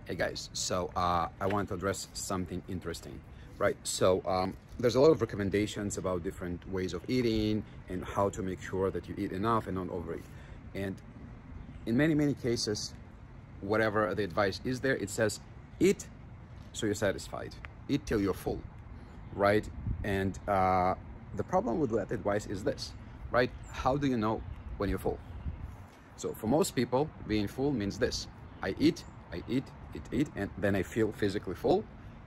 Hey guys, so I want to address something interesting, right? So there's a lot of recommendations about different ways of eating and how to make sure that you eat enough and not overeat. And in many cases, whatever the advice is there, it says eat so you're satisfied, eat till you're full, right? And the problem with that advice is this, right? How do you know when you're full? So for most people, being full means this: I eat, and then I feel physically full,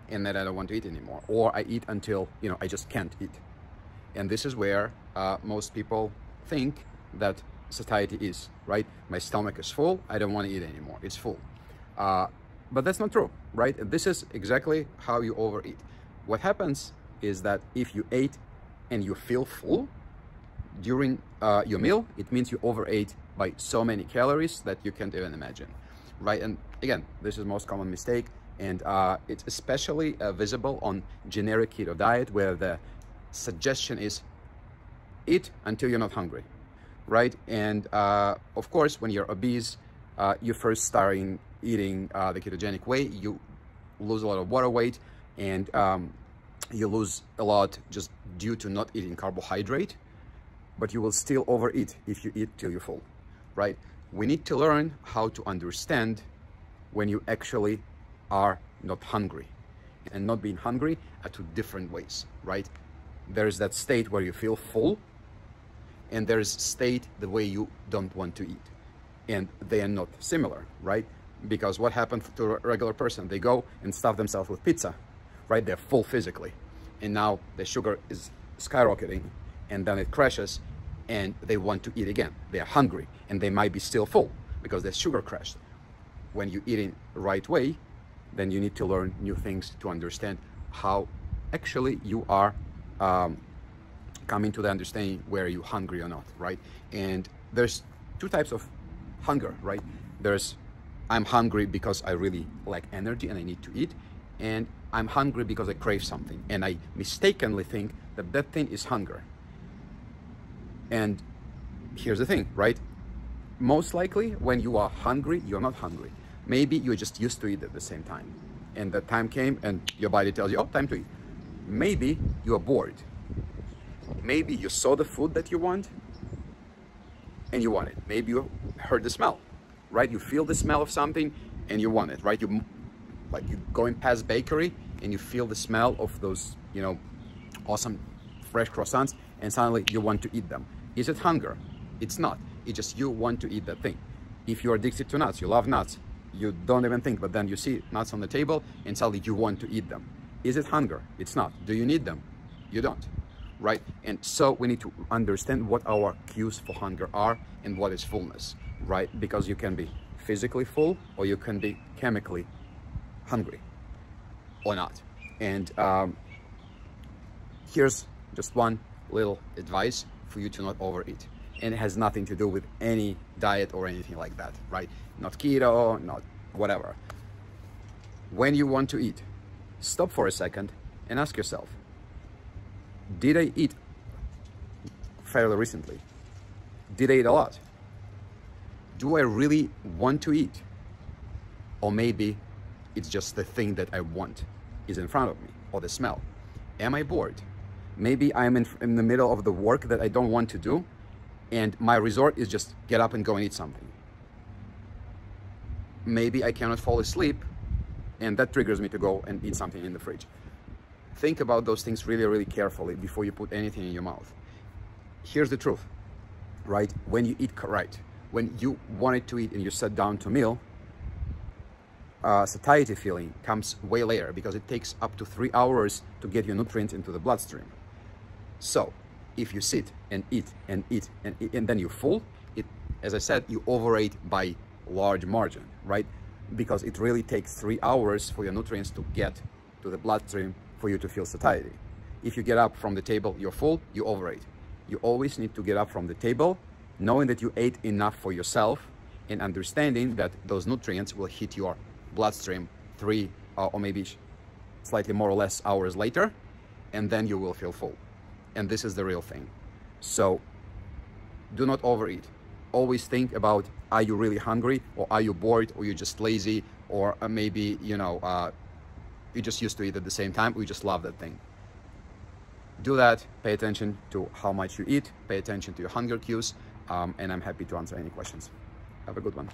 and then I don't want to eat anymore. Or I eat until, I just can't eat. And this is where most people think that satiety is, right? My stomach is full, I don't want to eat anymore, it's full. But that's not true, right? This is exactly how you overeat. What happens is that if you ate and you feel full during your meal, it means you overate by so many calories that you can't even imagine, right? And again, this is the most common mistake, and it's especially visible on generic keto diet, where the suggestion is eat until you're not hungry, right? And of course, when you're obese, you first start eating the ketogenic way, you lose a lot of water weight, and you lose a lot just due to not eating carbohydrate, but you will still overeat if you eat till you're full, right? We need to learn how to understand when you actually are not hungry. And not being hungry are two different ways, right? There's that state where you feel full, and there's state the way you don't want to eat. And they are not similar, right? Because what happened to a regular person? They go and stuff themselves with pizza, right? They're full physically, and now the sugar is skyrocketing, and then it crashes, and they want to eat again. They're hungry, and they might be still full because the sugar crashed. When you eat in the right way, then you need to learn new things to understand how actually you are coming to the understanding where you're hungry or not, right? And there's two types of hunger, right? There's I'm hungry because I really lack energy and I need to eat, and I'm hungry because I crave something, and I mistakenly think that that thing is hunger. And here's the thing, right? Most likely when you are hungry, you're not hungry. Maybe you're just used to eat at the same time, and the time came and your body tells you, oh, time to eat. Maybe you are bored. Maybe you saw the food that you want and you want it. Maybe you heard the smell, right? You feel the smell of something and you want it, right? You going past bakery and you feel the smell of those, awesome fresh croissants, and suddenly you want to eat them. Is it hunger? It's not. It's just you want to eat that thing. If you're addicted to nuts, you love nuts, you don't even think, but then you see nuts on the table and suddenly you want to eat them. Is it hunger? It's not. Do you need them? You don't, right? And so we need to understand what our cues for hunger are and what is fullness, right? Because you can be physically full or you can be chemically hungry or not. And here's just one little advice for you to not overeat. And it has nothing to do with any diet or anything like that, right? Not keto, not whatever. When you want to eat, stop for a second and ask yourself, did I eat fairly recently? Did I eat a lot? Do I really want to eat? Or maybe it's just the thing that I want is in front of me, or the smell. Am I bored? Maybe I'm in the middle of the work that I don't want to do, and my resort is just get up and go and eat something. Maybe I cannot fall asleep, and that triggers me to go and eat something in the fridge. Think about those things really carefully before you put anything in your mouth. Here's the truth, right? When you eat right, when you wanted to eat and you sat down to meal, satiety feeling comes way later, because it takes up to 3 hours to get your nutrients into the bloodstream. So if you sit and eat and eat and then you're full, as I said, you overate by large margin, right? Because it really takes 3 hours for your nutrients to get to the bloodstream for you to feel satiety. If you get up from the table, you're full, you overate. You always need to get up from the table knowing that you ate enough for yourself, and understanding that those nutrients will hit your bloodstream 3 or maybe slightly more or less hours later, and then you will feel full. And this is the real thing. So do not overeat. always think about, are you really hungry, or are you bored, or you're just lazy, or maybe, you know, you just used to eat at the same time, or you just love that thing. Do that, pay attention to how much you eat, pay attention to your hunger cues, and I'm happy to answer any questions. Have a good one.